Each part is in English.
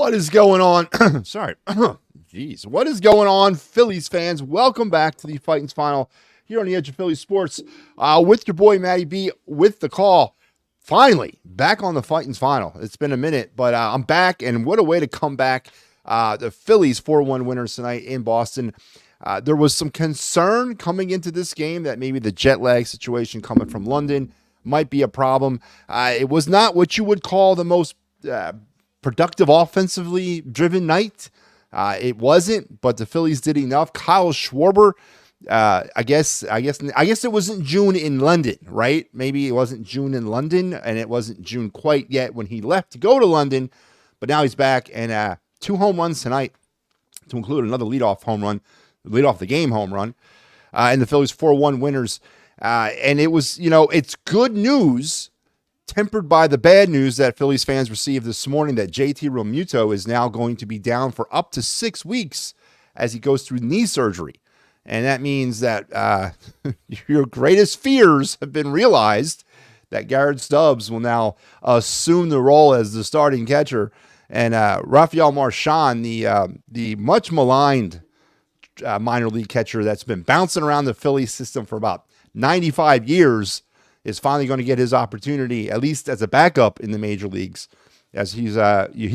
What is going on? Sorry. Jeez. What is going on, Phillies fans? Welcome back to the Fighting's Final here on the Edge of Phillies Sports with your boy, Matty B, with the call. Finally, back on the Fighting's Final. It's been a minute, but I'm back, and what a way to come back. The Phillies 4-1 winners tonight in Boston. There was some concern coming into this game that maybe the jet lag situation coming from London might be a problem. It was not what you would call the most productive offensively driven night. It wasn't, but the Phillies did enough. Kyle Schwarber, I guess it wasn't June in London, right? Maybe it wasn't June in London, and it wasn't June quite yet when he left to go to London, but now he's back, and 2 home runs tonight, to include another leadoff the game home run, and the Phillies 4-1 winners. And it was, it's good news tempered by the bad news that Phillies fans received this morning that JT Realmuto is now going to be down for up to 6 weeks as he goes through knee surgery. And that means that your greatest fears have been realized, that Garrett Stubbs will now assume the role as the starting catcher. And Rafael Marchand, the much maligned minor league catcher that's been bouncing around the Phillies system for about 95 years, is finally going to get his opportunity, at least as a backup in the major leagues, as he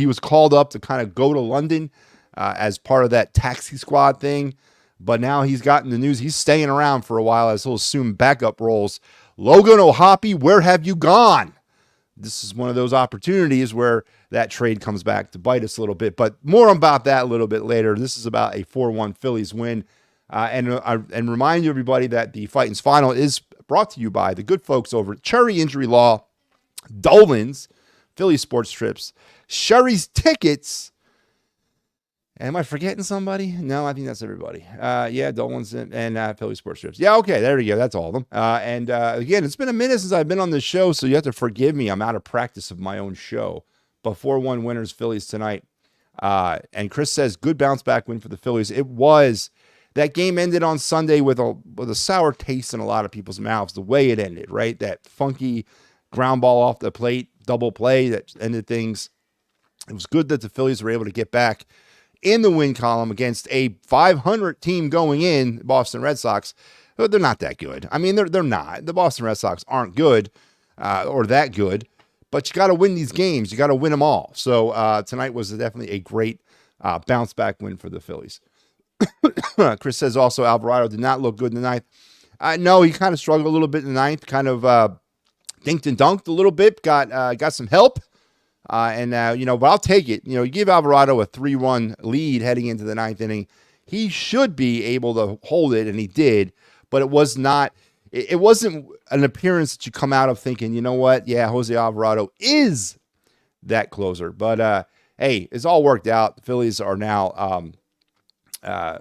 was called up to kind of go to London as part of that taxi squad thing. But now he's gotten the news he's staying around for a while as he'll assume backup roles. Logan O'Hoppe, where have you gone? This is one of those opportunities where that trade comes back to bite us a little bit. But more about that a little bit later. This is about a 4-1 Phillies win. And remind you, everybody, that the Fighting's Final is brought to you by the good folks over at Cherry Injury Law, Dolan's, Philly Sports Trips, Sherry's Tickets. Am I forgetting somebody? No, I think that's everybody. Yeah, Dolan's and Philly Sports Trips. Yeah, okay, there you go. That's all of them. Again, it's been a minute since I've been on the show, so you have to forgive me. I'm out of practice of my own show. But 4-1 winners, Phillies tonight. And Chris says, good bounce back win for the Phillies. It was. That game ended on Sunday with a sour taste in a lot of people's mouths, the way it ended, right? That funky ground ball off the plate, double play that ended things. It was good that the Phillies were able to get back in the win column against a 500 team going in, Boston Red Sox. They're not that good. I mean, they're not. The Boston Red Sox aren't good or that good, but you got to win these games. You got to win them all. So tonight was definitely a great bounce back win for the Phillies. Chris says also Alvarado did not look good in the ninth. No, he kind of struggled a little bit in the ninth, kind of dinked and dunked a little bit, got some help. But I'll take it. You give Alvarado a 3-run lead heading into the ninth inning. He should be able to hold it, and he did, but it wasn't an appearance that you come out of thinking, you know what? Yeah, Jose Alvarado is that closer. But, hey, it's all worked out. The Phillies are now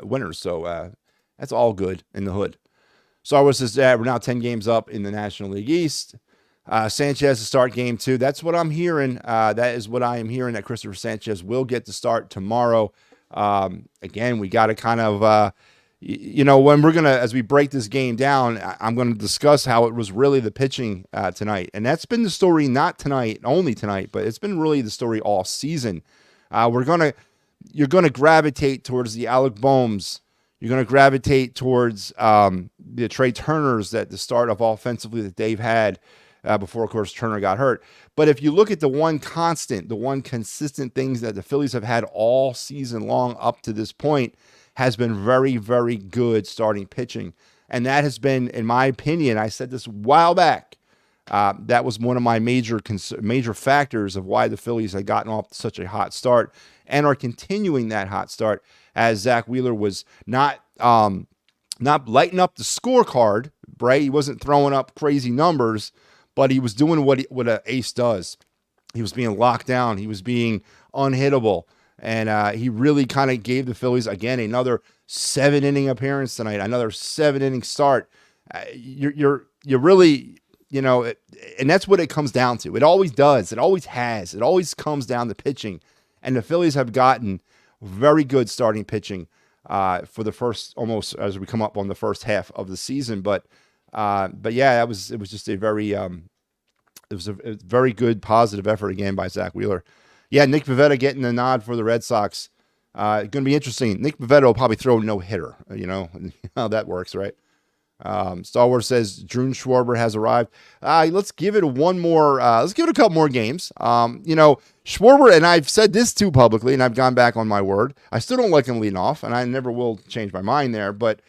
winners, so that's all good in the hood. So we're now 10 games up in the National League East. Sanchez to start game 2. That's what I'm hearing. That is what I am hearing, that Christopher Sanchez will get to start tomorrow. Again, we got to kind of, when we're going to, as we break this game down, I'm going to discuss how it was really the pitching tonight. And that's been the story, not tonight, only tonight, but it's been really the story all season. You're going to gravitate towards the Alec Boehms. You're going to gravitate towards the Trey Turners that the start of offensively that they've had before, of course, Turner got hurt. But if you look at the one constant, the one consistent things that the Phillies have had all season long up to this point has been very, very good starting pitching. And that has been, in my opinion, I said this a while back, that was one of my major factors of why the Phillies had gotten off to such a hot start and are continuing that hot start, as Zach Wheeler was not lighting up the scorecard, right? He wasn't throwing up crazy numbers, but he was doing what an ace does. He was being locked down. He was being unhittable. And he really kind of gave the Phillies, again, another 7-inning appearance tonight, another 7-inning start. You're really, and that's what it comes down to. It always does. It always has. It always comes down to pitching. And the Phillies have gotten very good starting pitching for the first, almost as we come up on the first half of the season. But yeah, it was just a very, it was a very good positive effort again by Zach Wheeler. Yeah, Nick Pivetta getting the nod for the Red Sox. Going to be interesting. Nick Pivetta will probably throw a no-hitter. You know how that works, right? Star Wars says Drew Schwarber has arrived. Let's give it one more. Let's give it a couple more games. Schwarber, and I've said this too publicly, and I've gone back on my word. I still don't like him leading off, and I never will change my mind there. But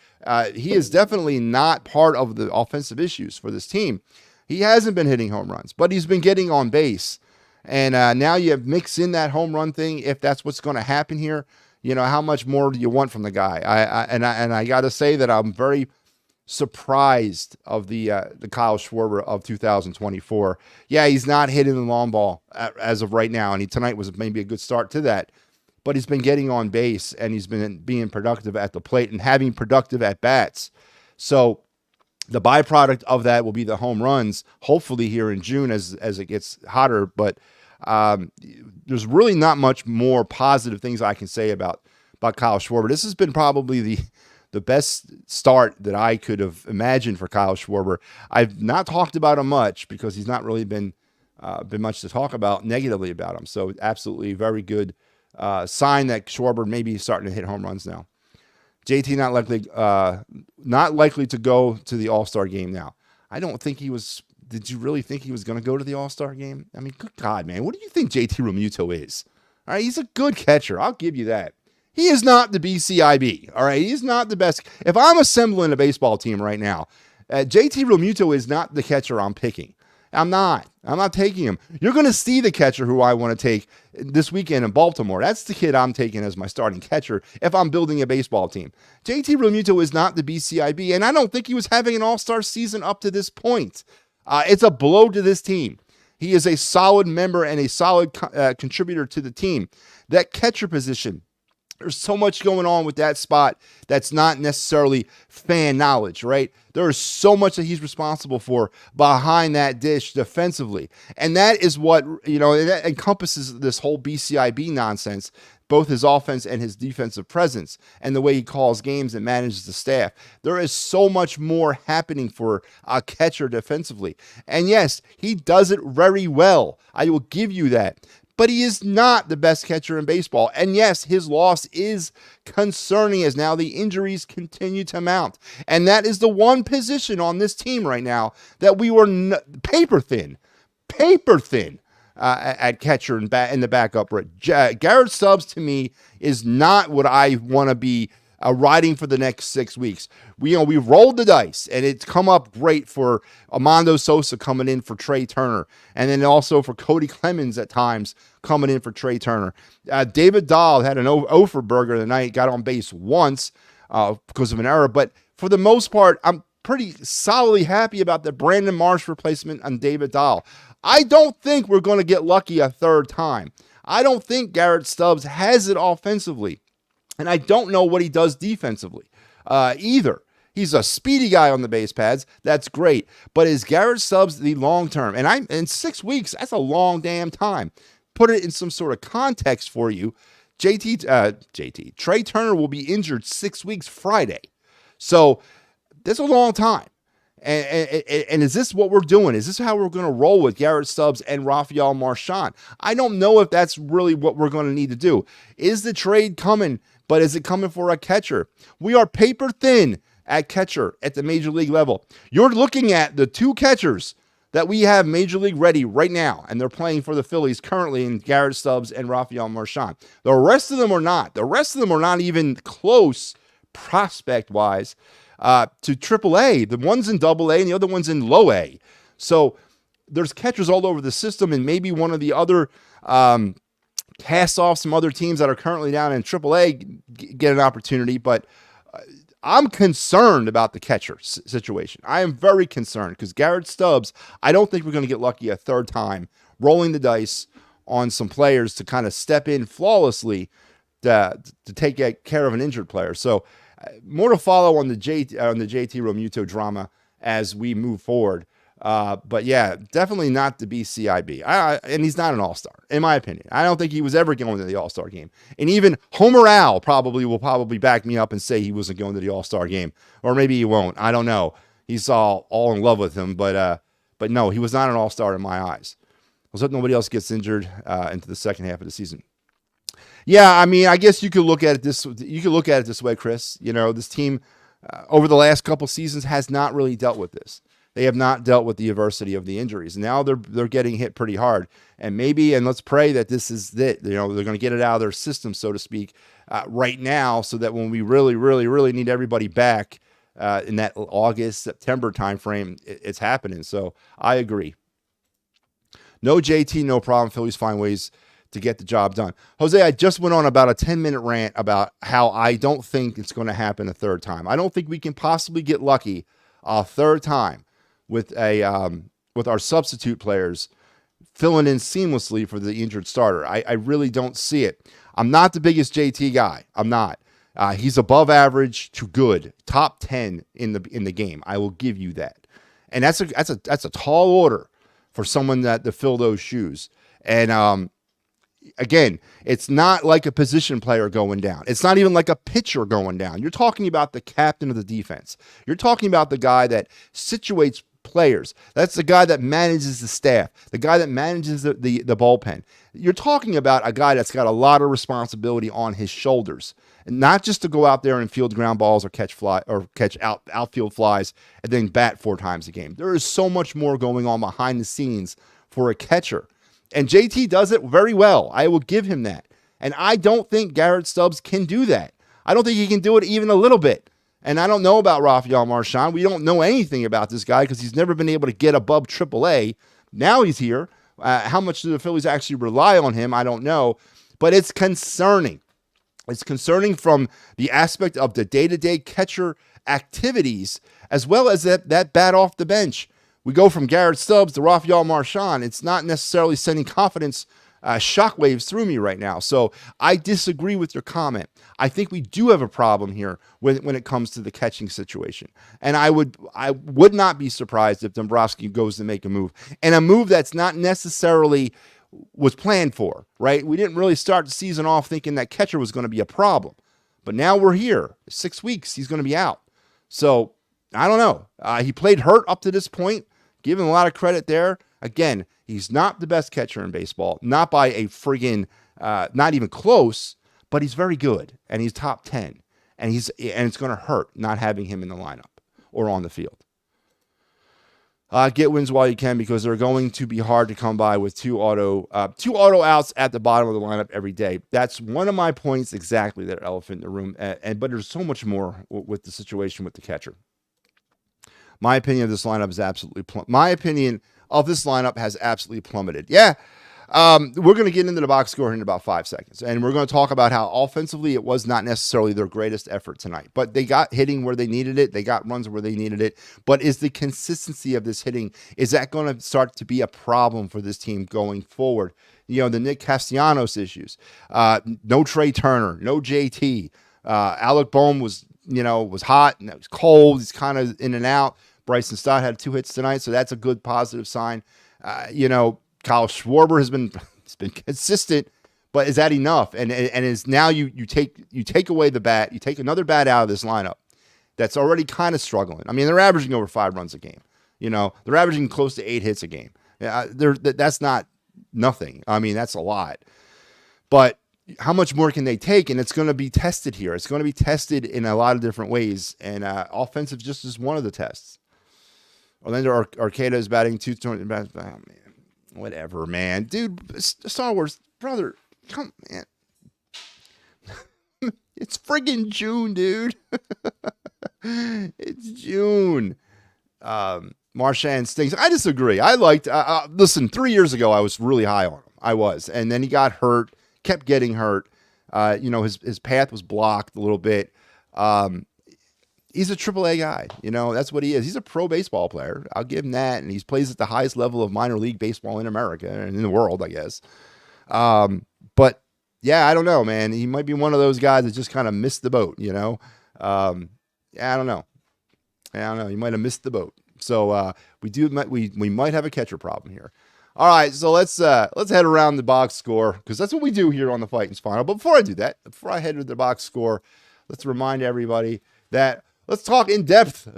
he is definitely not part of the offensive issues for this team. He hasn't been hitting home runs, but he's been getting on base. And now you have mixed in that home run thing. If that's what's going to happen here, how much more do you want from the guy? I got to say that I'm very surprised of the Kyle Schwarber of 2024. Yeah, he's not hitting the long ball as of right now, and tonight was maybe a good start to that. But he's been getting on base, and he's been being productive at the plate and having productive at bats. So the byproduct of that will be the home runs, hopefully here in June as it gets hotter. But there's really not much more positive things I can say about Kyle Schwarber. This has been probably the best start that I could have imagined for Kyle Schwarber. I've not talked about him much because he's not really been much to talk about negatively about him. So absolutely very good sign that Schwarber may be starting to hit home runs now. JT not likely to go to the All-Star game now. I don't think he was. Did you really think he was going to go to the All-Star game? I mean, good God, man. What do you think JT Realmuto is? All right, he's a good catcher. I'll give you that. He is not the BCIB, all right? He's not the best. If I'm assembling a baseball team right now, JT Realmuto is not the catcher I'm picking. I'm not taking him. You're going to see the catcher who I want to take this weekend in Baltimore. That's the kid I'm taking as my starting catcher if I'm building a baseball team. JT Realmuto is not the BCIB, and I don't think he was having an all-star season up to this point. It's a blow to this team. He is a solid member and a solid contributor to the team. That catcher position, there's so much going on with that spot that's not necessarily fan knowledge, right? There is so much that he's responsible for behind that dish defensively. And that is what, that encompasses this whole BCIB nonsense, both his offense and his defensive presence and the way he calls games and manages the staff. There is so much more happening for a catcher defensively. And yes, he does it very well. I will give you that. But he is not the best catcher in baseball. And yes, his loss is concerning as now the injuries continue to mount. And that is the one position on this team right now that we were paper thin at catcher and in the backup. Garrett Stubbs, to me, is not what I want to be riding for the next 6 weeks. We rolled the dice, and it's come up great for Armando Sosa coming in for Trey Turner, and then also for Cody Clemens at times coming in for Trey Turner. David Dahl had an Oferberger tonight, got on base once because of an error, but for the most part, I'm pretty solidly happy about the Brandon Marsh replacement on David Dahl. I don't think we're going to get lucky a third time. I don't think Garrett Stubbs has it offensively. And I don't know what he does defensively either. He's a speedy guy on the base pads. That's great. But is Garrett Stubbs the long term? And in 6 weeks, that's a long damn time. Put it in some sort of context for you. Trey Turner will be injured 6 weeks Friday. So that's a long time. And is this what we're doing? Is this how we're going to roll with Garrett Stubbs and Rafael Marchand? I don't know if that's really what we're going to need to do. Is the trade coming? But is it coming for a catcher? We are paper thin at catcher at the major league level. You're looking at the two catchers that we have major league ready right now, and they're playing for the Phillies currently in Garrett Stubbs and Rafael Marchand. The rest of them are not. The rest of them are not even close prospect-wise to AAA. The one's in AA and the other one's in low A. So there's catchers all over the system, and maybe one of the other cast off some other teams that are currently down in AAA get an opportunity, but I'm concerned about the catcher situation. I am very concerned because Garrett Stubbs, I don't think we're going to get lucky a third time rolling the dice on some players to kind of step in flawlessly to take care of an injured player. So more to follow on the JT Realmuto drama as we move forward. But yeah, definitely not the BCIB. And he's not an all-star, in my opinion. I don't think he was ever going to the all-star game. And even Homer Al will probably back me up and say he wasn't going to the all-star game. Or maybe he won't. I don't know. He's all in love with him. But no, he was not an all-star in my eyes. Let's hope nobody else gets injured into the second half of the season. Yeah, I mean, I guess you could look at it this. You could look at it this way, Chris. You know, this team over the last couple seasons has not really dealt with this. They have not dealt with the adversity of the injuries. Now they're getting hit pretty hard, and let's pray that this is it. You know, they're going to get it out of their system, so to speak, right now, so that when we really, really, really need everybody back in that August, September timeframe, it's happening. So I agree. No JT, no problem. Phillies find ways to get the job done. Jose, I just went on about a 10-minute rant about how I don't think it's going to happen a third time. I don't think we can possibly get lucky a third time with our substitute players filling in seamlessly for the injured starter. I really don't see it. I'm not the biggest JT guy. I'm not. He's above average to good, top 10 in the game. I will give you that. And that's a tall order for someone to fill those shoes. And again, it's not like a position player going down. It's not even like a pitcher going down. You're talking about the captain of the defense. You're talking about the guy that situates players. That's the guy that manages the staff, the guy that manages the bullpen. You're talking about a guy that's got a lot of responsibility on his shoulders, and not just to go out there and field ground balls or catch outfield flies and then bat 4 times a game. There is so much more going on behind the scenes for a catcher. And JT does it very well. I will give him that. And I don't think Garrett Stubbs can do that. I don't think he can do it even a little bit. And I don't know about Rafael Marchand. We don't know anything about this guy because he's never been able to get above AAA. Now he's here. How much do the Phillies actually rely on him? I don't know. But it's concerning. It's concerning from the aspect of the day-to-day catcher activities as well as that bat off the bench. We go from Garrett Stubbs to Rafael Marchand. It's not necessarily sending confidence shockwaves through me right now. So I disagree with your comment. I think we do have a problem here when it comes to the catching situation. And I would not be surprised if Dombrowski goes to make a move. And a move that's not necessarily was planned for, right? We didn't really start the season off thinking that catcher was going to be a problem. But now we're here. 6 weeks, he's going to be out. So I don't know. He played hurt up to this point. Give him a lot of credit there. Again, he's not the best catcher in baseball, not by a friggin', not even close, but he's very good, and he's top 10, and it's going to hurt not having him in the lineup or on the field. Get wins while you can because they're going to be hard to come by with two auto outs at the bottom of the lineup every day. That's one of my points exactly, that elephant in the room, but there's so much more with the situation with the catcher. My opinion of this lineup is absolutely has absolutely plummeted. Yeah, we're going to get into the box score in about 5 seconds, and we're going to talk about how offensively it was not necessarily their greatest effort tonight, but they got hitting where they needed it. They got runs where they needed it. But is the consistency of this hitting, is that going to start to be a problem for this team going forward? You know, the Nick Castellanos issues, no Trey Turner, no JT. Alec Boehm was hot and it was cold. He's kind of in and out. Bryson Stott had 2 hits tonight, so that's a good positive sign. Kyle Schwarber has been consistent, but is that enough? And is now you take away the bat, you take another bat out of this lineup that's already kind of struggling. I mean, they're averaging over 5 runs a game. They're averaging close to 8 hits a game. That's not nothing. I mean, that's a lot. But how much more can they take? And it's going to be tested here. It's going to be tested in a lot of different ways, and offensive just is one of the tests. Orlando Arcada is batting 220. Oh, man. Whatever, man. Dude, Star Wars, brother, come, man. It's friggin' June, dude. It's June. Marchand stinks. I disagree. I liked, listen, 3 years ago, I was really high on him. I was. And then he got hurt, kept getting hurt. His path was blocked a little bit. He's a AAA guy. That's what he is. He's a pro baseball player. I'll give him that. And he plays at the highest level of minor league baseball in America and in the world, I guess. But yeah, I don't know, man. He might be one of those guys that just kind of missed the boat, Yeah, I don't know. He might have missed the boat. So we might have a catcher problem here. All right, so let's head around the box score because that's what we do here on the Fighting's Final. But before I do that, before I head to the box score, let's remind everybody that let's talk in depth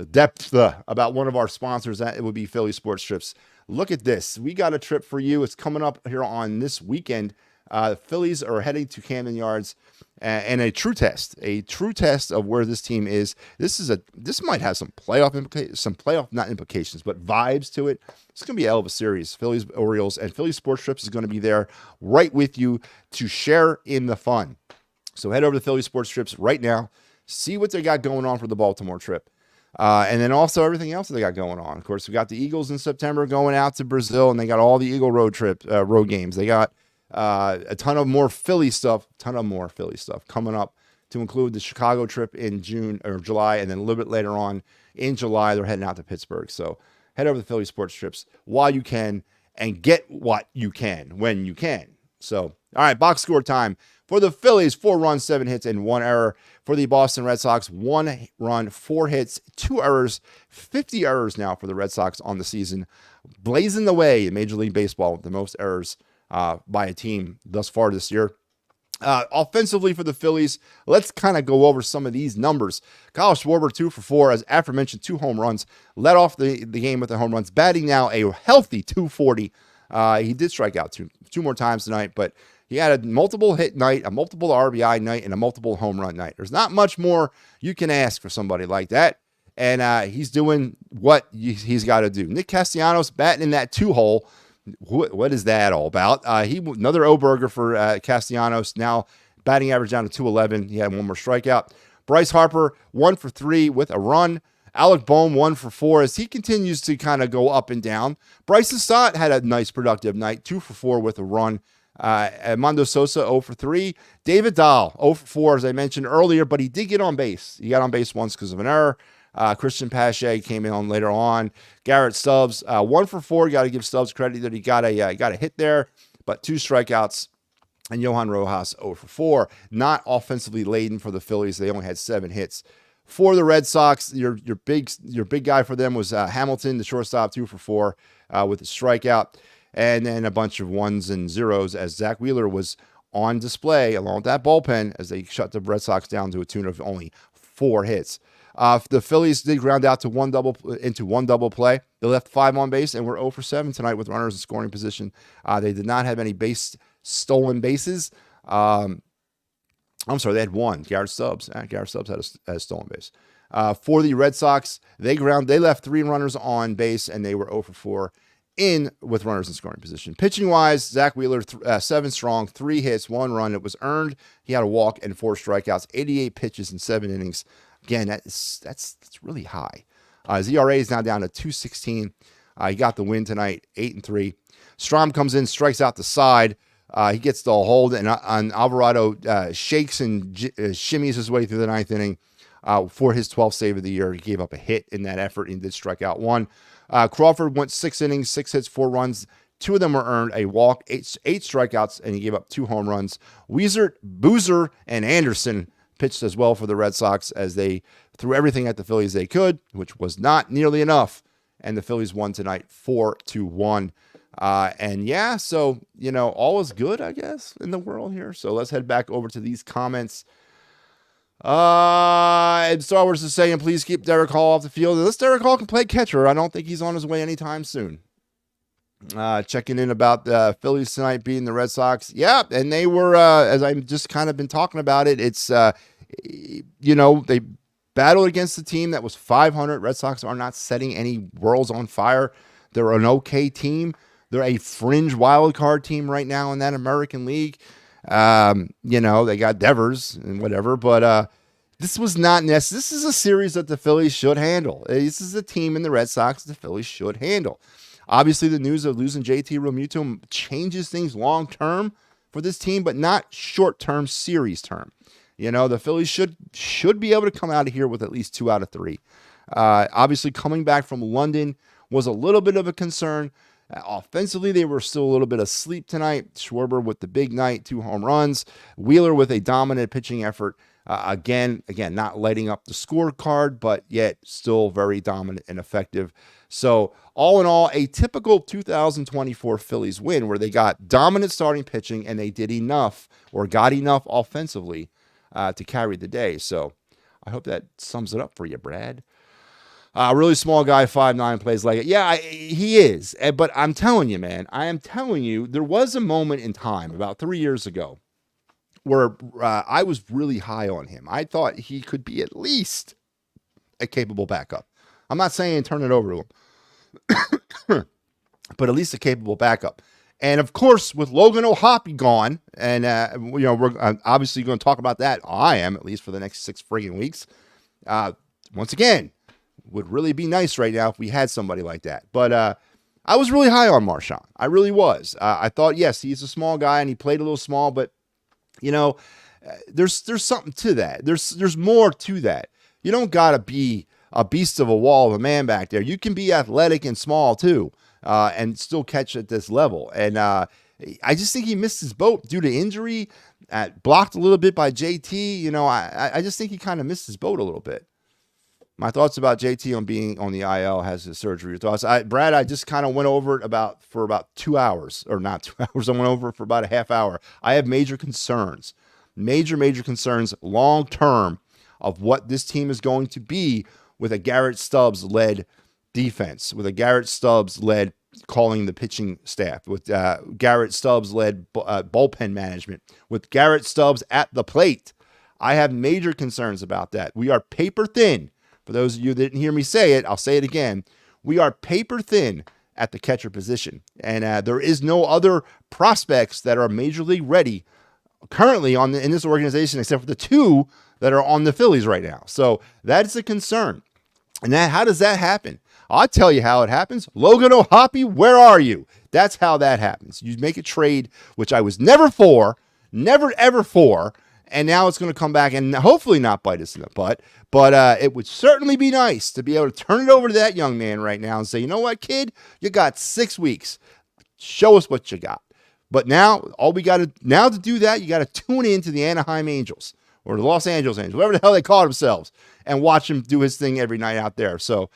about one of our sponsors. That it would be Phillies Sports Strips. look at this. We got a trip for you. It's coming up here on this weekend. The Phillies are heading to Camden Yards and a true test of where this team is. This might have some playoff not implications, but vibes to it. It's going to be a hell of a series. Phillies, Orioles, and Phillies Sports Trips is going to be there right with you to share in the fun. So head over to Phillies Sports Trips right now. See what they got going on for the Baltimore trip. And then also everything else that they got going on. Of course, we got the Eagles in September going out to Brazil, and they got all the Eagle road games. They got a ton of more Philly stuff coming up, to include the Chicago trip in June or July, and then a little bit later on in July, they're heading out to Pittsburgh. So head over to the Philly Sports Trips while you can and get what you can when you can. So, all right, box score time. For the Phillies, 4 runs, 7 hits, and 1 error. For the Boston Red Sox, 1 run, 4 hits, 2 errors, 50 errors now for the Red Sox on the season, blazing the way in Major League Baseball with the most errors by a team thus far this year. Offensively for the Phillies, let's kind of go over some of these numbers. Kyle Schwarber, 2 for 4, as aforementioned, 2 home runs, led off the game with the home runs, batting now a healthy 240. He did strike out two more times tonight, but he had a multiple hit night, a multiple RBI night, and a multiple home run night. There's not much more you can ask for somebody like that, and he's doing what he's got to do. Nick Castellanos batting in that 2-hole. What is that all about? Another O-burger for Castellanos, now batting average down to 211. He had 1 more strikeout. Bryce Harper, 1 for 3 with a run. Alec Bohm, 1 for 4 as he continues to kind of go up and down. Bryson Stott had a nice productive night, 2 for 4 with a run. Armando Sosa, 0 for 3. David Dahl, 0 for 4, as I mentioned earlier, but he did get on base. He got on base once because of an error. Christian Pache came in on later on. Garrett Stubbs, 1 for 4. Got to give Stubbs credit that he got a hit there, but 2 strikeouts. And Johan Rojas, 0 for 4. Not offensively laden for the Phillies. They only had 7 hits. For the Red Sox, your big guy for them was Hamilton, the shortstop, 2 for 4 with a strikeout. And then a bunch of 1s and 0s as Zach Wheeler was on display along with that bullpen as they shut the Red Sox down to a tune of only 4 hits. The Phillies did ground out to one double play. They left 5 on base and were 0 for 7 tonight with runners in scoring position. They did not have any stolen bases. I'm sorry, they had 1. Garrett Stubbs. Garrett Stubbs had a stolen base. For the Red Sox, they left 3 runners on base and they were 0 for 4 with runners in scoring position. Pitching wise, Zach Wheeler, 7 strong, 3 hits, 1 run. It was earned. He had a walk and 4 strikeouts, 88 pitches in 7 innings. Again, that's really high. His ERA is now down to 2.16. He got the win tonight, 8-3. Strom comes in, strikes out the side. He gets the hold, and Alvarado shakes and shimmies his way through the 9th inning for his 12th save of the year. He gave up a hit in that effort and did strike out 1. Crawford went 6 innings, 6 hits, 4 runs. 2 of them were earned, a walk, 8 strikeouts, and he gave up 2 home runs. Weezer, Boozer, and Anderson pitched as well for the Red Sox as they threw everything at the Phillies they could, which was not nearly enough. And the Phillies won tonight 4-1. And yeah, so, all is good, I guess, in the world here. So let's head back over to these comments. And Star Wars is saying, please keep Derek Hall off the field. Unless Derek Hall can play catcher, I don't think he's on his way anytime soon. Checking in about the Phillies tonight beating the Red Sox. Yeah, and they were, as I've just kind of been talking about it, it's, they battled against a team that was 500. Red Sox are not setting any worlds on fire. They're an okay team. They're a fringe wild card team right now in that American League. They got Devers and whatever, but this was not necessary. This is a series that the Phillies should handle. This is a team in the Red Sox the Phillies should handle. Obviously, the news of losing JT Realmuto changes things long-term for this team, but not short-term, series term. The Phillies should be able to come out of here with at least 2 out of 3. Obviously, coming back from London was a little bit of a concern. Offensively, they were still a little bit asleep tonight. Schwarber with the big night, 2 home runs. Wheeler with a dominant pitching effort. Again, not lighting up the scorecard, but yet still very dominant and effective. So all in all, a typical 2024 Phillies win where they got dominant starting pitching and they did enough or got enough offensively to carry the day. So I hope that sums it up for you, Brad. Really small guy, 5'9", plays like it. Yeah, he is. But I'm telling you, man, I am telling you, there was a moment in time about 3 years ago where I was really high on him. I thought he could be at least a capable backup. I'm not saying turn it over to him, but at least a capable backup. And of course, with Logan O'Hoppe gone, and we're obviously going to talk about that. I am, at least for the next 6 friggin' weeks. Once again, would really be nice right now if we had somebody like that. But I was really high on Marshawn. I really was. I thought, yes, he's a small guy and he played a little small, but there's something to that. There's more to that. You don't gotta be a beast of a wall of a man back there. You can be athletic and small too, and still catch at this level. And I just think he missed his boat due to injury. Blocked a little bit by JT. I just think he kind of missed his boat a little bit. My thoughts about JT on being on the IL, has his surgery. Your thoughts? Brad, I just kind of went over it for about 2 hours, or not 2 hours. I went over it for about a half hour. I have major concerns, major concerns long term of what this team is going to be with a Garrett Stubbs-led defense, with a Garrett Stubbs-led calling the pitching staff, with Garrett Stubbs-led bullpen management, with Garrett Stubbs at the plate. I have major concerns about that. We are paper thin. For those of you that didn't hear me say it, I'll say it again. We are paper thin at the catcher position. And there is no other prospects that are major league ready currently in this organization, except for the 2 that are on the Phillies right now. So that's a concern. And how does that happen? I'll tell you how it happens. Logan O'Hoppe, where are you? That's how that happens. You make a trade, which I was never ever for, and now it's going to come back and hopefully not bite us in the butt. But it would certainly be nice to be able to turn it over to that young man right now and say, you know what, kid? You got 6 weeks. Show us what you got. But now, to do that, you got to tune in to the Anaheim Angels or the Los Angeles Angels, whatever the hell they call themselves, and watch him do his thing every night out there. So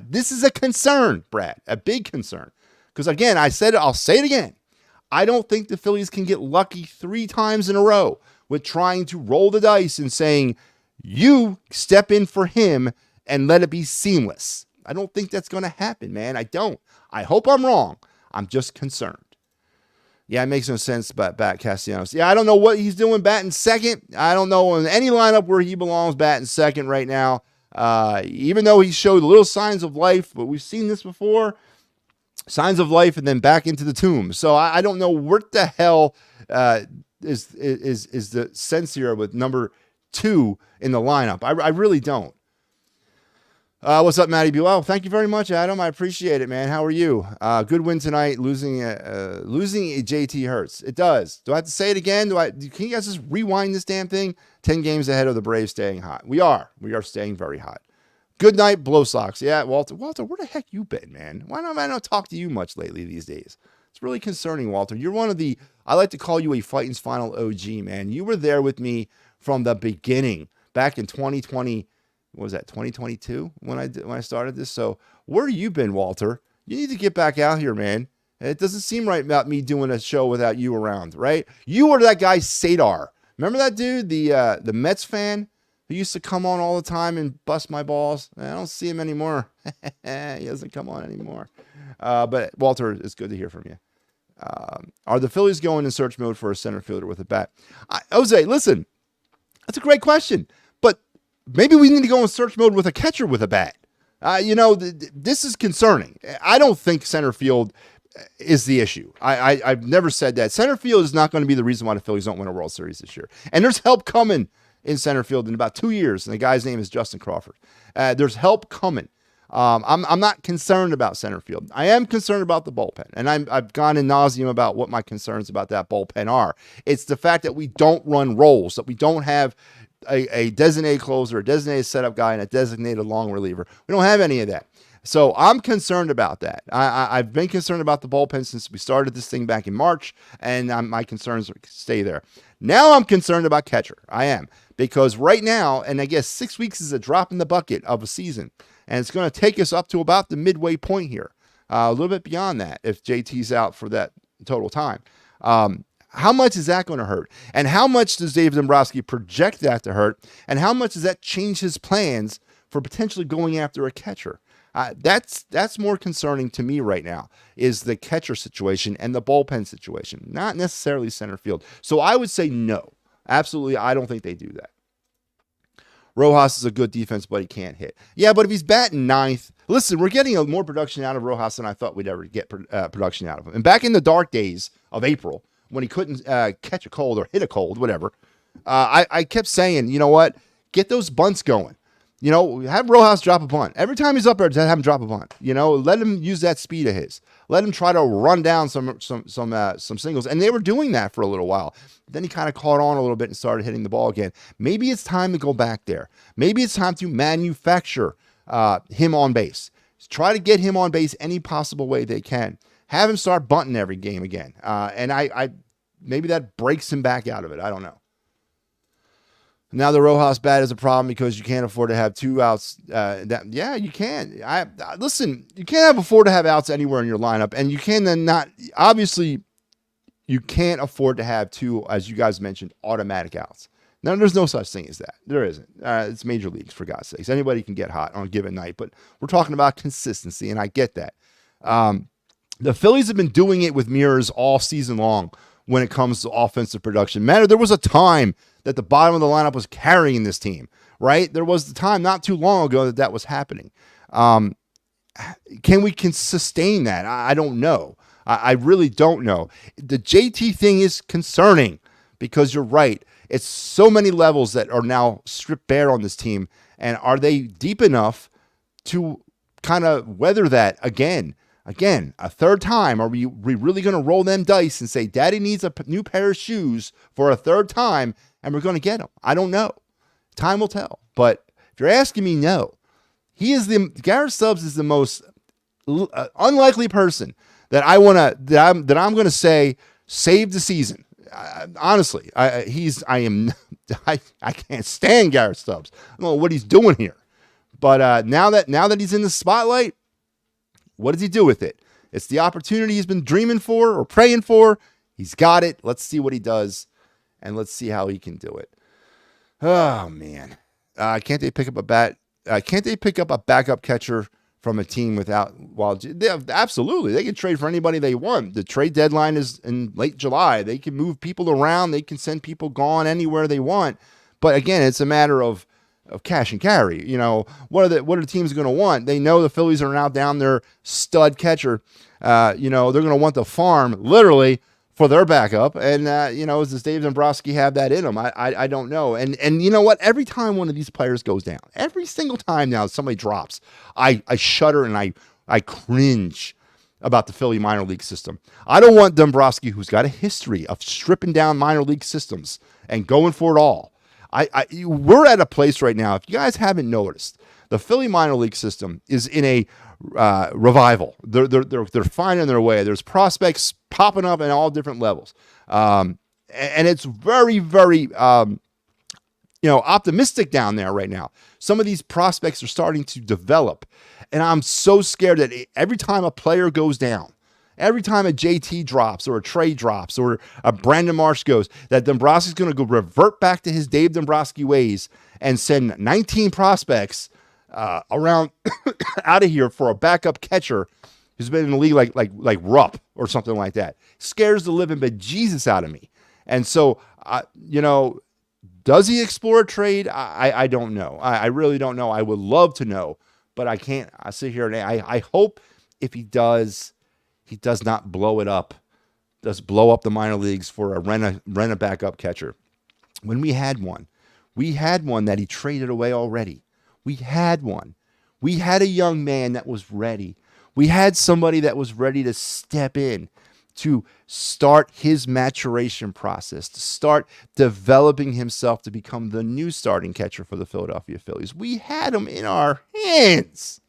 this is a concern, Brad, a big concern. Because again, I said it, I'll say it again. I don't think the Phillies can get lucky 3 times in a row with trying to roll the dice and saying, you step in for him and let it be seamless. I don't think that's going to happen, man. I don't. I hope I'm wrong. I'm just concerned. Yeah, it makes no sense about Bat Castellanos. Yeah, I don't know what he's doing batting second. I don't know in any lineup where he belongs batting second right now. Even though he showed little signs of life, but we've seen this before. Signs of life and then back into the tomb. So I don't know what the hell is the sense here with number 2 in the lineup. I really don't. What's up, Matty B? Well, thank you very much, Adam. I appreciate it, man. How are you? Good win tonight. Losing JT hurts. It does. Do I have to say it again? Can you guys just rewind this damn thing? 10 games ahead of the Braves staying hot. We are staying very hot. Good night, Blow Sox. Yeah, Walter, where the heck you been, man? Why don't I not talk to you much lately these days? It's really concerning, Walter. You're one of the, I like to call you a Fighting's Final OG, man. You were there with me from the beginning, back in 2020. What was that, 2022 when I started this? So where have you been, Walter? You need to get back out here, man. It doesn't seem right about me doing a show without you around, right? You were that guy, Sadar. Remember that dude, the Mets fan who used to come on all the time and bust my balls? I don't see him anymore. He doesn't come on anymore. But Walter, it's good to hear from you. Are the Phillies going in search mode for a center fielder with a bat? Jose, listen, that's a great question. But maybe we need to go in search mode with a catcher with a bat. This is concerning. I don't think center field is the issue. I've never said that. Center field is not going to be the reason why the Phillies don't win a World Series this year. And there's help coming in center field in about 2 years. And the guy's name is Justin Crawford. There's help coming. I'm not concerned about center field. I am concerned about the bullpen. And I've gone in nauseum about what my concerns about that bullpen are. It's the fact that we don't run roles, that we don't have a designated closer, a designated setup guy, and a designated long reliever. We don't have any of that. So I'm concerned about that. I've been concerned about the bullpen since we started this thing back in March, and my concerns stay there. Now I'm concerned about catcher. I am. Because right now, and I guess 6 weeks is a drop in the bucket of a season, and it's going to take us up to about the midway point here, a little bit beyond that if JT's out for that total time. How much is that going to hurt? And how much does Dave Dombrowski project that to hurt? And how much does that change his plans for potentially going after a catcher. That's more concerning to me right now, is the catcher situation and the bullpen situation, not necessarily center field. So I would say no. Absolutely, I don't think they do that. Rojas is a good defense, but he can't hit. Yeah, but if he's batting ninth, listen, we're getting more production out of Rojas than I thought we'd ever get production out of him. And back in the dark days of April, when he couldn't catch a cold or hit a cold, whatever, I kept saying, you know what, get those bunts going. You know, have Rojas drop a bunt. Every time he's up there, have him drop a bunt. You know, let him use that speed of his. Let him try to run down some singles. And they were doing that for a little while. Then he kind of caught on a little bit and started hitting the ball again. Maybe it's time to go back there. Maybe it's time to manufacture him on base. Try to get him on base any possible way they can. Have him start bunting every game again. And I maybe that breaks him back out of it. I don't know. Now the Rojas bat is a problem because you can't afford to have 2 outs. Yeah, you can. Listen, you can't afford to have outs anywhere in your lineup, and you can then not. Obviously, you can't afford to have 2, as you guys mentioned, automatic outs. Now, there's no such thing as that. There isn't. It's major leagues, for God's sakes. Anybody can get hot on a given night, but we're talking about consistency, and I get that. The Phillies have been doing it with mirrors all season long when it comes to offensive production. Man, there was a time that the bottom of the lineup was carrying this team, right? There was the time not too long ago that was happening. Can we sustain that? I don't know. I really don't know. The JT thing is concerning because you're right. It's so many levels that are now stripped bare on this team. And are they deep enough to kind of weather that again? Again, a third time, are we really going to roll them dice and say, Daddy needs a new pair of shoes for a third time, and we're going to get them? I don't know. Time will tell. But if you're asking me, no. Garrett Stubbs is the most unlikely person that I'm going to say saved the season. Honestly, I can't stand Garrett Stubbs. I don't know what he's doing here. But now that he's in the spotlight, what does he do with it? It's the opportunity he's been dreaming for or praying for. He's got it. Let's see what he does, and let's see how he can do it. Oh, man. Can't they pick up a bat? Can't they pick up a backup catcher from a team without? Well, absolutely. They can trade for anybody they want. The trade deadline is in late July. They can move people around. They can send people gone anywhere they want. But, again, it's a matter of cash and carry. You know, what are the teams going to want? They know the Phillies are now down their stud catcher. You know, they're going to want the farm literally for their backup. And, you know, does Dave Dombrowski have that in him? I don't know. And you know what? Every time one of these players goes down, every single time now somebody drops, I shudder and I cringe about the Philly minor league system. I don't want Dombrowski, who's got a history of stripping down minor league systems and going for it all. We're at a place right now, if you guys haven't noticed, the Philly minor league system is in a revival. They're finding their way. There's prospects popping up at all different levels. And it's very, very, optimistic down there right now. Some of these prospects are starting to develop. And I'm so scared that every time a player goes down, every time a JT drops or a Trey drops or a Brandon Marsh goes, that Dombrowski's going to go revert back to his Dave Dombrowski ways and send 19 prospects around out of here for a backup catcher who's been in the league like Rupp or something like that. Scares the living bejesus out of me. And so, does he explore a trade? I don't know. I really don't know. I would love to know, but I can't. I sit here and I hope if he does not blow it up, does blow up the minor leagues for a rent a backup catcher. When we had one that he traded away already. We had one. We had a young man that was ready. We had somebody that was ready to step in to start his maturation process, to start developing himself to become the new starting catcher for the Philadelphia Phillies. We had him in our hands.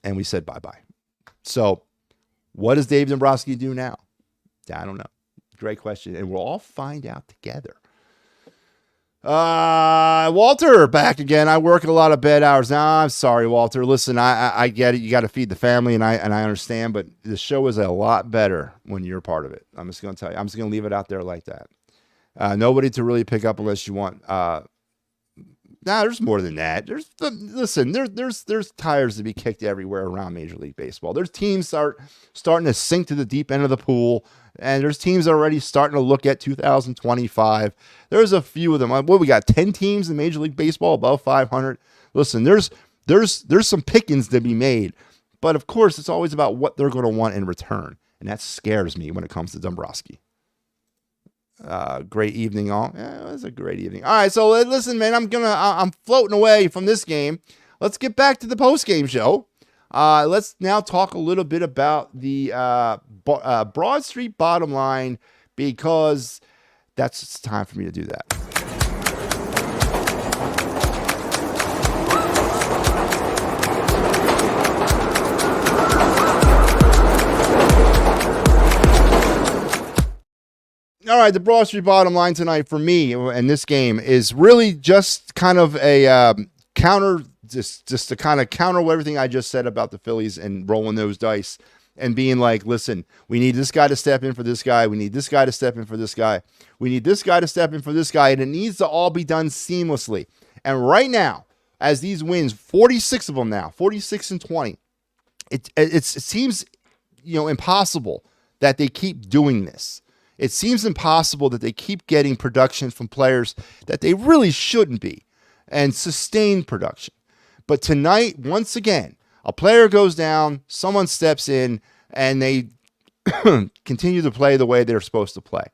And we said bye-bye. So, what does Dave Dombrowski do now? I don't know. Great question. And we'll all find out together. Walter, back again. I work a lot of bed hours. Nah, I'm sorry, Walter. Listen, I get it. You got to feed the family, and I understand, but the show is a lot better when you're part of it. I'm just going to tell you. I'm just going to leave it out there like that. Nobody to really pick up unless you want Nah, there's more than that. There's tires to be kicked everywhere around Major League Baseball. There's teams starting to sink to the deep end of the pool, and there's teams already starting to look at 2025. There's a few of them. What we got? 10 teams in Major League Baseball above 500. Listen, there's some pickings to be made, but of course, it's always about what they're going to want in return, and that scares me when it comes to Dombrowski. Great evening, all. Yeah, it was a great evening. All right, so listen, man, I'm floating away from this game. Let's get back to the post-game show. Let's now talk a little bit about the Broad Street bottom line, because it's time for me to do that. All right, the Broad Street bottom line tonight for me in this game is really just kind of a counter, just to kind of counter everything I just said about the Phillies and rolling those dice and being like, listen, we need this guy to step in for this guy. We need this guy to step in for this guy. We need this guy to step in for this guy, and it needs to all be done seamlessly. And right now, as these wins, 46 of them now, 46-20, it seems impossible that they keep doing this. It seems impossible that they keep getting production from players that they really shouldn't be, and sustained production. But tonight, once again, a player goes down, someone steps in, and they continue to play the way they're supposed to play.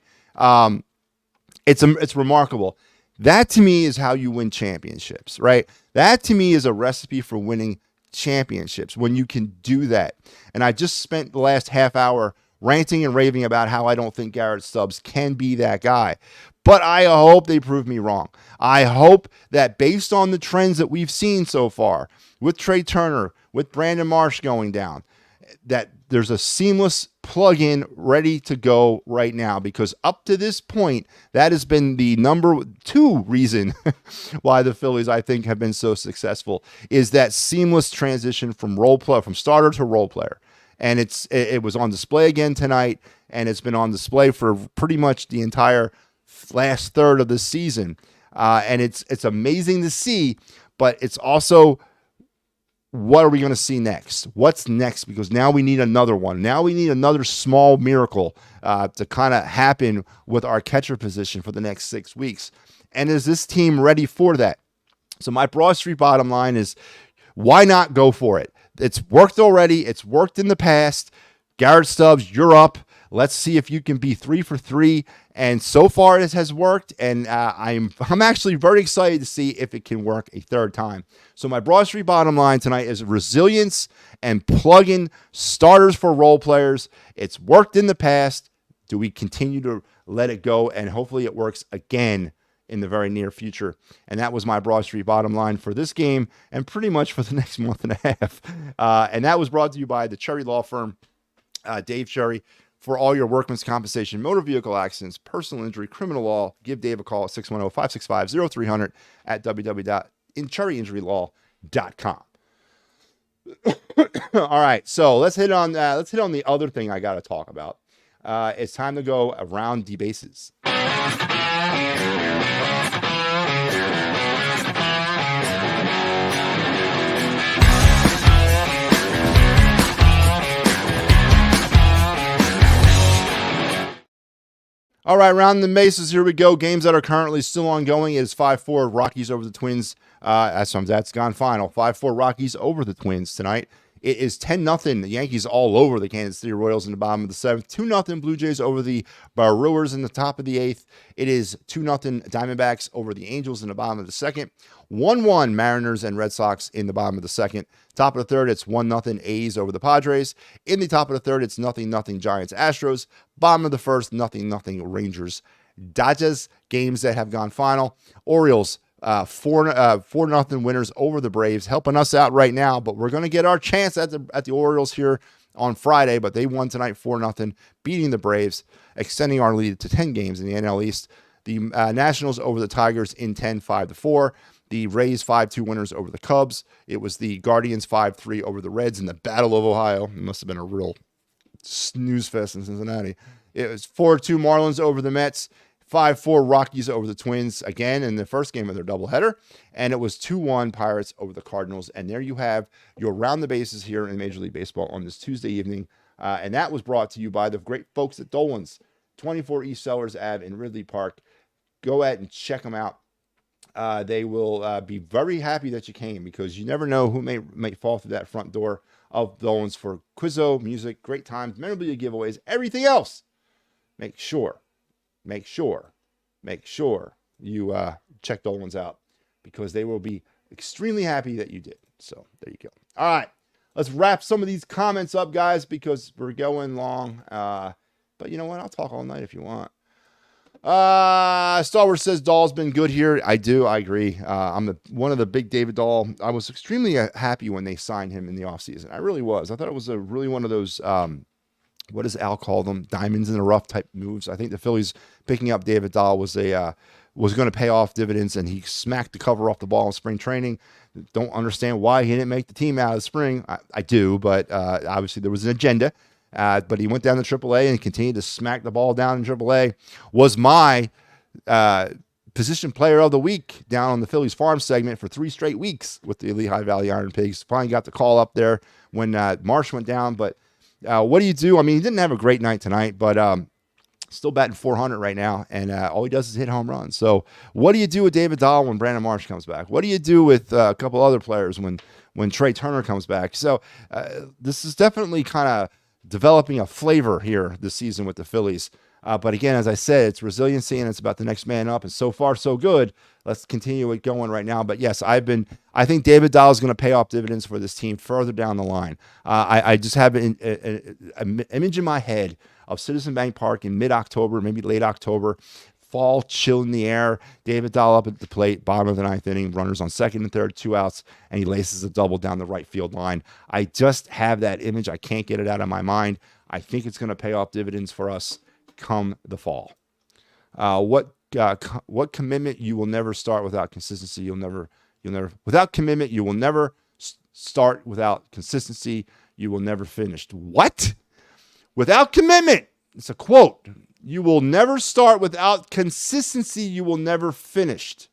It's remarkable. That to me is how you win championships, right? That to me is a recipe for winning championships, when you can do that. And I just spent the last half hour ranting and raving about how I don't think Garrett Stubbs can be that guy. But I hope they prove me wrong. I hope that based on the trends that we've seen so far, with Trey Turner, with Brandon Marsh going down, that there's a seamless plug-in ready to go right now. Because up to this point, that has been the number 2 reason why the Phillies, I think, have been so successful, is that seamless transition from starter to role player. And it was on display again tonight, and it's been on display for pretty much the entire last third of the season. And it's amazing to see, but it's also, what are we going to see next? What's next? Because now we need another one. Now we need another small miracle to kind of happen with our catcher position for the next 6 weeks. And is this team ready for that? So my Broad Street bottom line is, why not go for it? It's worked already. It's worked in the past. Garrett Stubbs, you're up. Let's see if you can be 3 for 3. And so far it has worked. And I'm actually very excited to see if it can work a third time. So my Broad Street bottom line tonight is resilience and plug-in starters for role players. It's worked in the past. Do we continue to let it go? And hopefully it works again in the very near future. And that was my Broad Street bottom line for this game, and pretty much for the next month and a half. And that was brought to you by the Cherry Law Firm, Dave Cherry. For all your workman's compensation, motor vehicle accidents, personal injury, criminal law, give Dave a call at 610-565-0300 at www.cherryinjurylaw.com. All right, so let's hit on the other thing I got to talk about. It's time to go around the bases. All right, round the bases, here we go. Games that are currently still ongoing is 5-4 Rockies over the Twins. That's gone final. 5-4 Rockies over the Twins tonight. It is 10-0. The Yankees all over the Kansas City Royals in the bottom of the 7th. 2-0 Blue Jays over the Brewers in the top of the 8th. It is 2-0 Diamondbacks over the Angels in the bottom of the 2nd. 1-1 Mariners and Red Sox in the bottom of the 2nd. Top of the 3rd, it's 1-0 A's over the Padres. In the top of the 3rd, it's 0-0 Giants Astros. Bottom of the 1st, 0-0 Rangers Dodgers. Games that have gone final. Orioles 4-0 winners over the Braves, helping us out right now, but we're going to get our chance at the Orioles here on Friday. But they won tonight 4-0, beating the Braves, extending our lead to 10 games in the NL East. The Nationals over the Tigers in 10, 5-4. The Rays 5-2 winners over the Cubs. It was the Guardians 5-3 over the Reds in the Battle of Ohio. It must have been a real snooze fest in Cincinnati. It was 4-2 Marlins over the Mets. 5-4 Rockies over the Twins again in the first game of their doubleheader. And it was 2-1 Pirates over the Cardinals. And there you have your round the bases here in Major League Baseball on this Tuesday evening. And that was brought to you by the great folks at Dolan's, 24 East Sellers Ave in Ridley Park. Go ahead and check them out. They will be very happy that you came, because you never know who may fall through that front door of Dolan's for Quizzo, music, great times, memorabilia giveaways, everything else. Make sure you check Dolan's out, because they will be extremely happy that you did. So there you go. All right, let's wrap some of these comments up, guys, because we're going long. But you know what? I'll talk all night if you want. Star Wars says Dahl's been good here. I agree. I'm one of the big David Dahl. I was extremely happy when they signed him in the offseason. I really was. I thought it was really one of those, what does Al call them? Diamonds in the rough type moves. I think the Phillies picking up David Dahl was going to pay off dividends, and he smacked the cover off the ball in spring training. Don't understand why he didn't make the team out of the spring. I do, but obviously there was an agenda. But he went down to AAA and continued to smack the ball down in AAA. Was my position player of the week down on the Phillies farm segment for 3 straight weeks with the Lehigh Valley Iron Pigs. Finally got the call up there when Marsh went down. But what do you do? I mean, he didn't have a great night tonight, but still batting .400 right now, and all he does is hit home runs. So what do you do with David Dahl when Brandon Marsh comes back? What do you do with a couple other players when Trey Turner comes back? So this is definitely kind of developing a flavor here this season with the Phillies. But again, as I said, it's resiliency and it's about the next man up. And so far, so good. Let's continue it going right now. But yes, I think David Dahl is going to pay off dividends for this team further down the line. I just have an image in my head of Citizen Bank Park in mid-October, maybe late October, fall, chill in the air, David Dahl up at the plate, bottom of the 9th inning, runners on second and third, 2 outs, and he laces a double down the right field line. I just have that image. I can't get it out of my mind. I think it's going to pay off dividends for us come the fall. What commitment you will never start without consistency. Without commitment, you will never start without consistency. You will never finish. What? Without commitment. It's a quote. You will never start without consistency. You will never finish.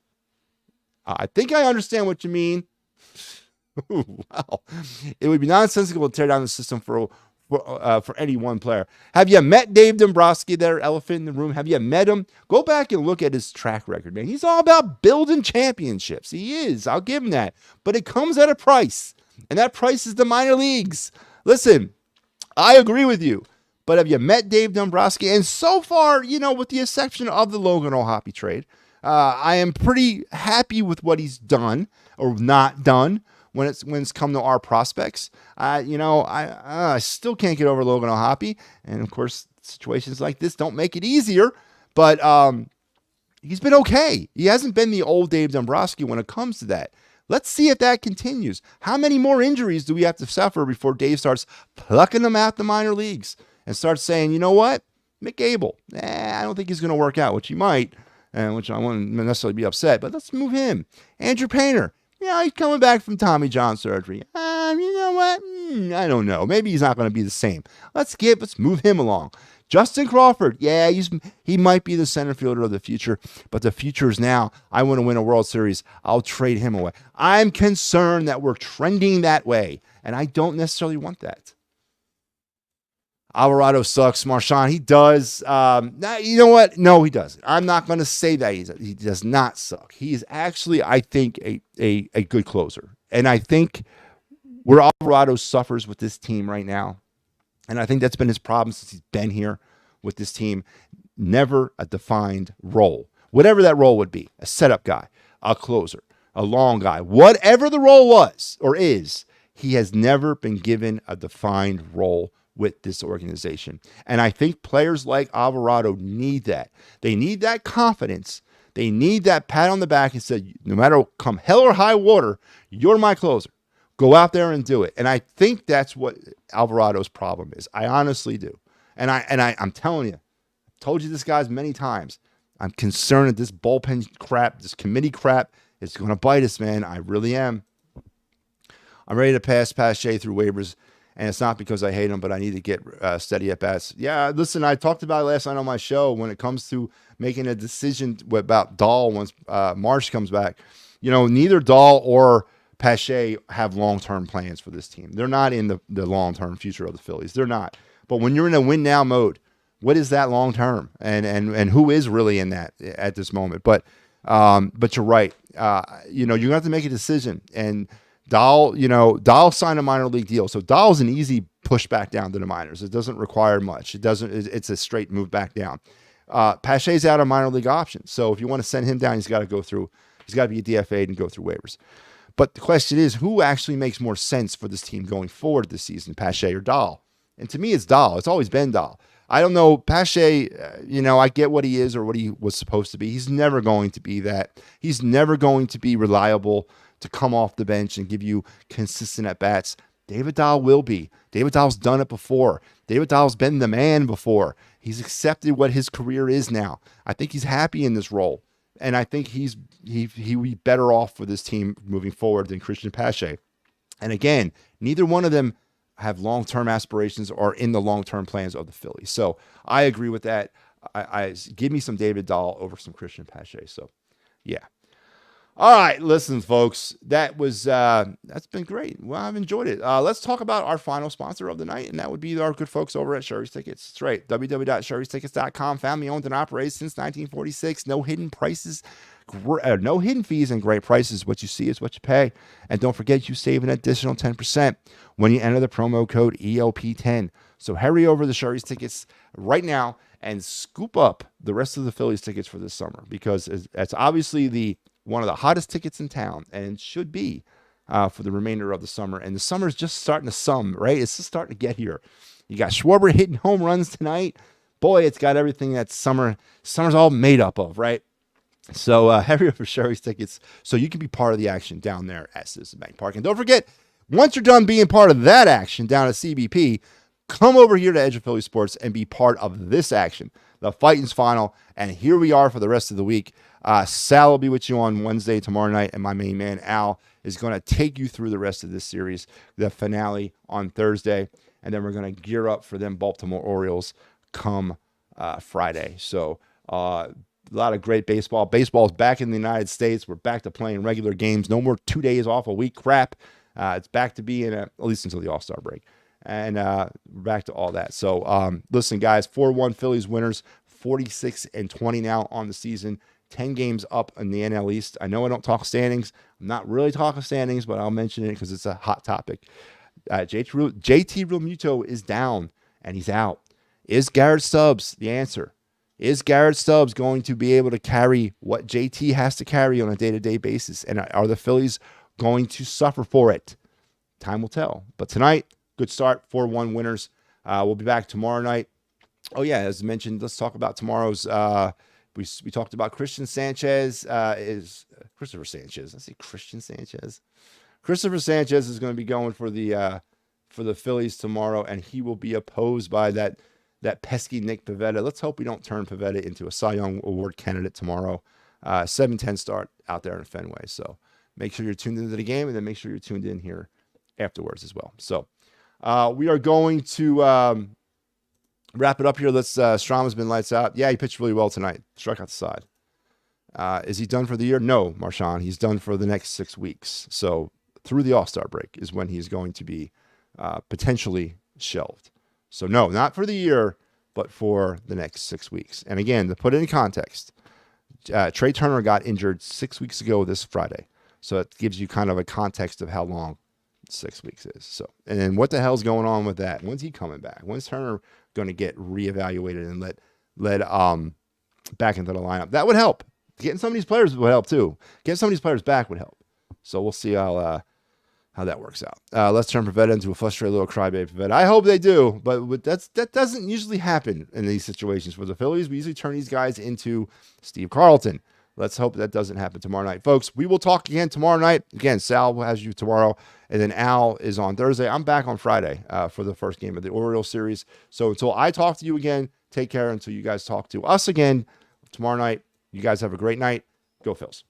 I think I understand what you mean. Wow. It would be nonsensical to tear down the system for any one player. Have you met Dave Dombrowski there, elephant in the room? Have you met him? Go back and look at his track record, man. He's all about building championships. He is. I'll give him that. But it comes at a price, and that price is the minor leagues. Listen, I agree with you. But have you met Dave Dombrowski? And so far, with the exception of the Logan O'Hoppe trade, I am pretty happy with what he's done or not done when it's come to our prospects. I still can't get over Logan O'Hoppe. And, of course, situations like this don't make it easier. But he's been okay. He hasn't been the old Dave Dombrowski when it comes to that. Let's see if that continues. How many more injuries do we have to suffer before Dave starts plucking them out the minor leagues? And start saying, you know what, Mick Abel, I don't think he's going to work out, which he might, and which I wouldn't necessarily be upset, but let's move him. Andrew Painter, he's coming back from Tommy John surgery. You know what, I don't know. Maybe he's not going to be the same. Let's move him along. Justin Crawford, he might be the center fielder of the future, but the future is now. I want to win a World Series. I'll trade him away. I'm concerned that we're trending that way, and I don't necessarily want that. Alvarado sucks. Marchand, he does. You know what? No, he doesn't. I'm not going to say that he does not suck. He is actually, I think, a good closer. And I think where Alvarado suffers with this team right now, and I think that's been his problem since he's been here with this team, never a defined role. Whatever that role would be, a setup guy, a closer, a long guy, whatever the role was or is, he has never been given a defined role with this organization. And I think players like Alvarado need that. They need that confidence. They need that pat on the back and say, no matter come hell or high water, you're my closer. Go out there and do it. And I think that's what Alvarado's problem is. I honestly do. And I'm telling you, I've told you this, guys, many times. I'm concerned that this bullpen crap, this committee crap is going to bite us, man. I really am. I'm ready to pass Jay through waivers And it's not because I hate him, but I need to get steady at bats. Yeah, listen, I talked about it last night on my show when it comes to making a decision about Dahl once Marsh comes back. Neither Dahl or Pache have long-term plans for this team. They're not in the long-term future of the Phillies. They're not. But when you're in a win-now mode, what is that long-term? And who is really in that at this moment? But you're right. You're going to have to make a decision. And Dahl signed a minor league deal. So Dahl's an easy push back down to the minors. It doesn't require much. It's a straight move back down. Pache's out of minor league options. So if you want to send him down, he's got to be DFA'd and go through waivers. But the question is, who actually makes more sense for this team going forward this season, Pache or Dahl? And to me, it's Dahl. It's always been Dahl. I don't know. Pache, I get what he is or what he was supposed to be. He's never going to be that. He's never going to be reliable to come off the bench and give you consistent at-bats. David Dahl will be. David Dahl's done it before. David Dahl's been the man before. He's accepted what his career is now. I think he's happy in this role. And I think he would be better off for this team moving forward than Christian Pache. And again, neither one of them have long-term aspirations or in the long-term plans of the Phillies. So I agree with that. I give me some David Dahl over some Christian Pache. So, yeah. All right, listen, folks, that's been great. Well, I've enjoyed it. Let's talk about our final sponsor of the night, and that would be our good folks over at Sherry's Tickets. That's right, www.sherrystickets.com, family-owned and operated since 1946. No hidden prices, no hidden fees, and great prices. What you see is what you pay. And don't forget, you save an additional 10% when you enter the promo code EOP10. So hurry over to Sherry's Tickets right now and scoop up the rest of the Phillies tickets for this summer, because it's obviously one of the hottest tickets in town, and should be for the remainder of the summer. And the summer is just starting to right? It's just starting to get here. You got Schwarber hitting home runs tonight. Boy, it's got everything that summer's all made up of, right? So hurry up for Sherry's Tickets so you can be part of the action down there at Citizens Bank Park. And don't forget, once you're done being part of that action down at CBP, come over here to Edge of Philly Sports and be part of this action, the Fighting's Final. And here we are for the rest of the week. Sal will be with you on Wednesday, tomorrow night, and my main man, Al, is going to take you through the rest of this series, the finale on Thursday, and then we're going to gear up for them Baltimore Orioles come Friday. So a lot of great baseball. Baseball's back in the United States. We're back to playing regular games. No more 2 days off a week crap. It's back to being, at least until the All-Star break. And we're back to all that. So listen, guys, 4-1 Phillies winners, 46-20 now on the season. 10 games up in the NL East. I know I don't talk standings. I'm not really talking standings, but I'll mention it because it's a hot topic. JT Realmuto is down, and he's out. Is Garrett Stubbs the answer? Is Garrett Stubbs going to be able to carry what JT has to carry on a day-to-day basis? And are the Phillies going to suffer for it? Time will tell. But tonight, good start, 4-1 winners. We'll be back tomorrow night. Oh, yeah, as mentioned, let's talk about tomorrow's we talked about Christopher Sanchez. I say Christian Sanchez. Christopher Sanchez is going to be going for the Phillies tomorrow, and he will be opposed by that pesky Nick Pivetta. Let's hope we don't turn Pivetta into a Cy Young Award candidate tomorrow. 7:10 start out there in Fenway. So make sure you're tuned into the game, and then make sure you're tuned in here afterwards as well. So we are going to wrap it up here. Strama's been lights out. Yeah, he pitched really well tonight. Struck out the side. Is he done for the year? No, Marshawn. He's done for the next 6 weeks. So through the All-Star break is when he's going to be potentially shelved. So no, not for the year, but for the next 6 weeks. And again, to put it in context, Trey Turner got injured 6 weeks ago this Friday. So it gives you kind of a context of how long 6 weeks is. So, and then what the hell's going on with that? When's he coming back? When's Turner going to get reevaluated and let back into the lineup? That would help. Getting some of these players would help too. Getting some of these players back would help. So we'll see how that works out. Let's turn Pivetta into a frustrated little crybaby Pivetta. I hope they do, but that doesn't usually happen in these situations for the Phillies. We usually turn these guys into Steve Carlton. Let's hope that doesn't happen tomorrow night. Folks, we will talk again tomorrow night. Again, Sal has you tomorrow, and then Al is on Thursday. I'm back on Friday for the first game of the Orioles series. So until I talk to you again, take care until you guys talk to us again tomorrow night. You guys have a great night. Go Phils.